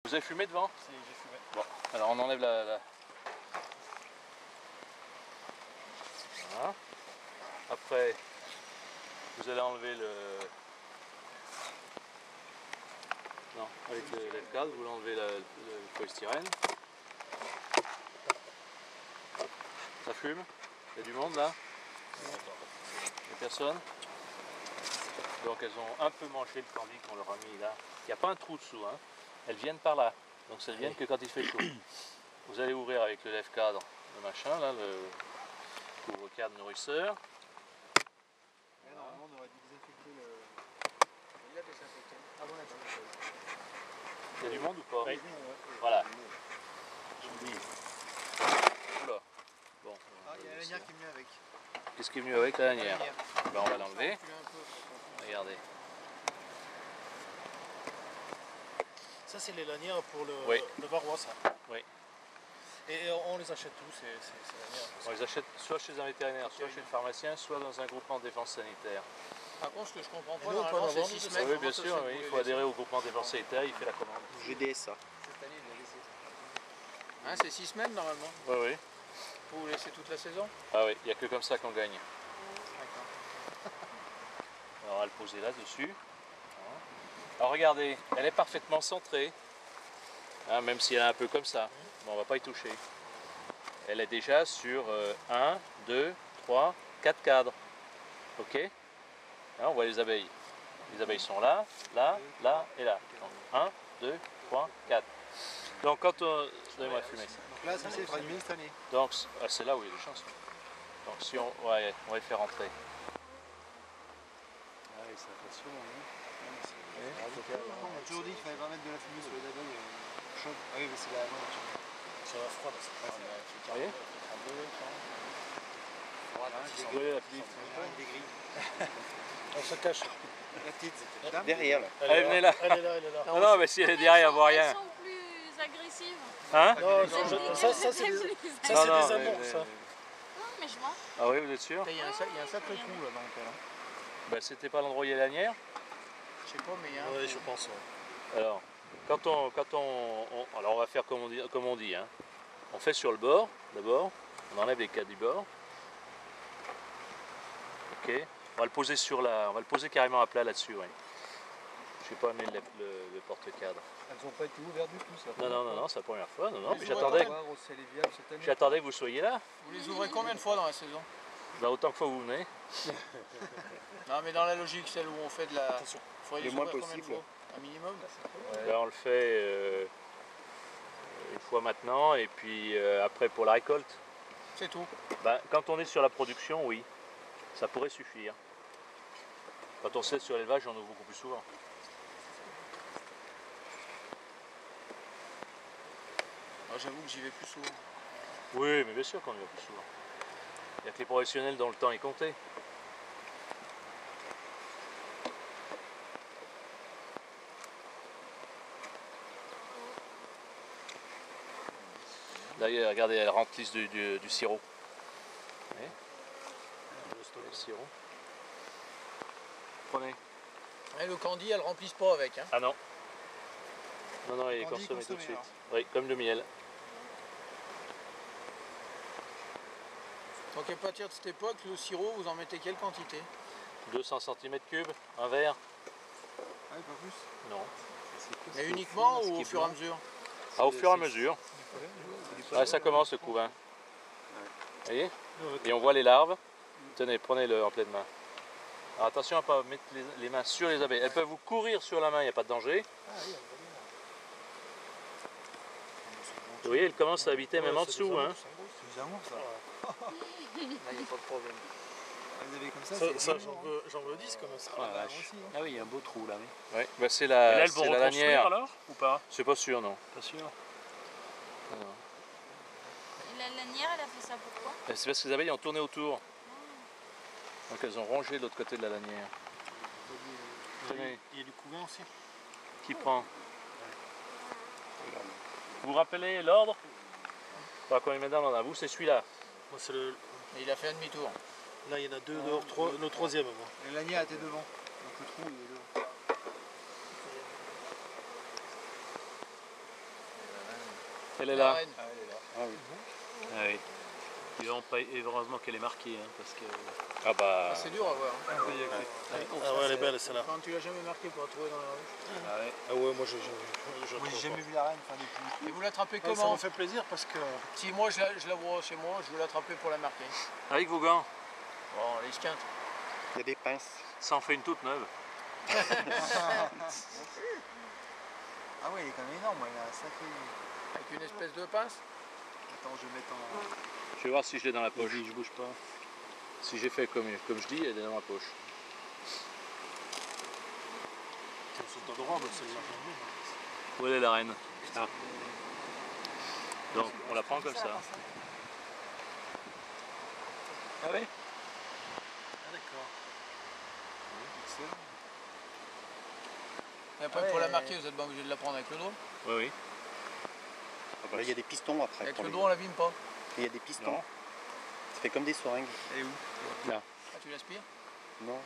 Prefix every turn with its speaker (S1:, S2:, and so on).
S1: Vous avez fumé devant?
S2: Si, j'ai fumé.
S1: Bon, alors on enlève la... Voilà. Après, vous allez enlever le... Non, avec le lève-cadre, vous l'enlevez le polystyrène. Ça fume? Il y a du monde là? Il n'y a personne? Donc elles ont un peu mangé le cambi qu'on leur a mis là. Il n'y a pas un trou dessous, hein. Elles viennent par là. Donc ça ne vient que quand il fait chaud. Vous allez ouvrir avec le lève-cadre, le machin là, le couvre-cadre nourrisseur.
S2: Ouais, normalement on aurait dû désinfecter le... Il a désinfecté. Ah bon, d'accord.
S1: Il y a du monde ou pas?
S2: Oui.
S1: Voilà. Oula. Bon.
S2: Ah, il y a la lanière qui est venue avec.
S1: Qu'est-ce qui est venu avec la lanière? Ben, on va l'enlever. Regardez.
S2: Ça c'est les lanières pour le,
S1: Oui.
S2: le barrois ça.
S1: Oui.
S2: Et on les achète tous ces lanières.
S1: On les achète soit chez un vétérinaire, soit chez le pharmacien, soit dans un groupement de défense sanitaire.
S2: Par contre, ce que je comprends pas, normalement c'est 6 semaines.
S1: Oui, bien sûr, oui, il faut adhérer au groupement de défense sanitaire, il fait la commande.
S3: GDSA.
S2: Cette année, il l'a laissé. Hein, c'est 6 semaines normalement.
S1: Oui, oui.
S2: Vous laissez toute la saison?
S1: Ah oui, il n'y a que comme ça qu'on gagne.
S2: D'accord.
S1: Alors on va le poser là-dessus. Alors regardez, elle est parfaitement centrée, hein, même si elle est un peu comme ça. Bon, on ne va pas y toucher. Elle est déjà sur 1, 2, 3, 4 cadres. Ok? Hein, on voit les abeilles. Les abeilles sont là, là, là et là. Donc, 1, 2, 3, 4. Donc quand on... Donnez-moi fumer.
S2: Donc là, ça c'est fumé cette année.
S1: Donc c'est là où il y a des chances. Donc si on... Ouais, on va les faire rentrer.
S2: Ah oui, c'est impressionnant. On m'a toujours dit qu'il fallait pas mettre de la fumée sur les abeilles chaudes. Ah oui, mais c'est la sur la froide.
S1: Vous voyez?
S2: Voilà,
S1: la petite.
S2: des grilles. On se cache. La petite.
S3: Derrière là.
S1: Allez, venez là.
S2: Elle est là, elle est là.
S1: Non, non, mais si elle est derrière, elle ne voit rien.
S4: Elles sont plus agressives.
S1: Hein?
S2: Non, ça c'est des,
S1: Non, non,
S2: des amours, ça.
S4: Non, mais je vois.
S1: Ah oui, vous êtes sûr?
S2: Il y a un sacré trou là dans le cas.
S1: Ben, c'était pas l'endroit où il y a la lanière.
S2: Je sais pas, mais il y a un.
S5: Oui, je pense. Ouais.
S1: Alors, alors on va faire comme on dit, hein. On fait sur le bord, d'abord. On enlève les cadres du bord. Ok. On va le poser on va le poser carrément à plat là-dessus, oui. Je vais pas amener le porte-cadre.
S2: Elles n'ont pas été ouvertes du tout, ça.
S1: Non, non, non, non, c'est la première fois. Non, non, mais
S2: J'attendais
S1: j'attendais que vous soyez là.
S2: Vous les ouvrez combien de fois dans la saison?
S1: Ben, autant que fois vous venez.
S2: Non, mais dans la logique, celle où on fait de la. Il faudrait les
S3: Le moins
S2: ouvrir combien de
S3: possible.
S2: fois? Un minimum?
S1: Ben, on le fait une fois maintenant et puis après pour la récolte.
S2: C'est tout.
S1: Ben, quand on est sur la production, oui, ça pourrait suffire. Quand on sait sur l'élevage, on ouvre beaucoup plus souvent.
S2: Ah, j'avoue que j'y vais plus souvent.
S1: Oui, mais bien sûr qu'on y va plus souvent. Il n'y a que les professionnels dont le temps est compté. Là, regardez, elles remplissent du sirop. Vous voyez? Le sirop. Prenez.
S2: Ouais, le candy, elles remplissent pas avec. Hein.
S1: Ah non. Non, non, il est
S2: Candy
S1: consommé tout de
S2: consommé,
S1: suite.
S2: alors.
S1: Oui, comme le miel.
S2: Donc à partir de cette époque, le sirop, vous en mettez quelle quantité?
S1: 200 cm3, un verre.
S2: Ah, pas plus.
S1: Non.
S2: Mais uniquement ou au fur et à mesure?
S1: Ah, au fur et à mesure. Ah, ça commence le couvain. Vous voyez? Et on voit les larves. Tenez, prenez-le en pleine main. Alors attention à ne pas mettre les mains sur les abeilles. Elles peuvent vous courir sur la main, il n'y a pas de danger. Vous voyez, elles commencent à habiter même en dessous. Hein.
S2: C'est des amours, ça. Là, il n'y a pas de problème. Vous avez comme ça,
S5: Ça j'en veux 10 comme ça.
S1: Ah,
S3: Ah oui, il y a un beau trou là. Oui.
S1: ouais, bah c'est
S5: Et là,
S1: la,
S5: elles vont
S1: c'est la
S5: reconstruire
S1: lanière.
S5: alors ou pas?
S1: C'est pas sûr, non.
S5: Pas sûr.
S1: Non.
S4: Et la lanière, elle a fait ça pourquoi?
S1: Et c'est parce que les abeilles ont tourné autour. Donc elles ont rongé de l'autre côté de la lanière. Tenez,
S2: Il y a du couvain aussi.
S1: qui prend? Vous vous rappelez l'ordre? Pas combien de dans vous, c'est celui-là.
S5: Moi, c'est le...
S2: Et il a fait un demi-tour.
S5: Là, il y en a deux dehors, trois, le troisième. Moi.
S2: La lanière était devant. Donc le trou, il est devant.
S1: Elle est
S2: La
S1: là.
S2: reine.
S3: Ah oui.
S1: Ah oui.
S3: Et heureusement qu'elle est marquée, hein, parce que...
S1: Ah bah.
S2: Ah, c'est dur à voir. Hein.
S5: Ah ouais, elle est belle celle-là.
S2: Quand tu l'as jamais marqué pour la trouver dans la rue.
S3: Ah ouais.
S5: Ah ouais, moi je
S2: Moi
S5: trouve
S2: j'ai jamais
S5: pas.
S2: vu la reine faire des coups. Et vous l'attrapez
S5: Ouais, ça
S2: comment?
S5: me fait plaisir parce que...
S2: Si moi je la vois chez moi, je veux l'attraper pour la marquer.
S1: Avec vos gants.
S2: Bon, les skins.
S3: Il y a des pinces.
S1: Ça en fait une toute neuve.
S2: Ah ouais, il est quand même énorme, il a un sacré. Avec une espèce de pince. Attends, je vais mettre en.
S1: Je vais voir si je l'ai dans la poche.
S3: Vas-y, je bouge pas.
S1: Si j'ai fait comme je dis, elle est dans ma poche.
S5: Elles sont adorables celles-là.
S1: Où elle est la reine? Ah. Donc on la prend comme ça. Ah oui?
S5: Ah d'accord.
S2: Et après, pour la marquer, vous êtes pas obligé de la prendre avec le drone.
S1: Oui, oui.
S3: Là, il y a des pistons après.
S2: Avec
S3: pour
S2: le
S3: les-
S2: drone, on l'abîme pas.
S3: Il y a des pistons.
S1: Non.
S3: Ça fait comme des seringues.
S2: Et où?
S1: Là.
S2: Ah, tu l'aspires?
S3: Non.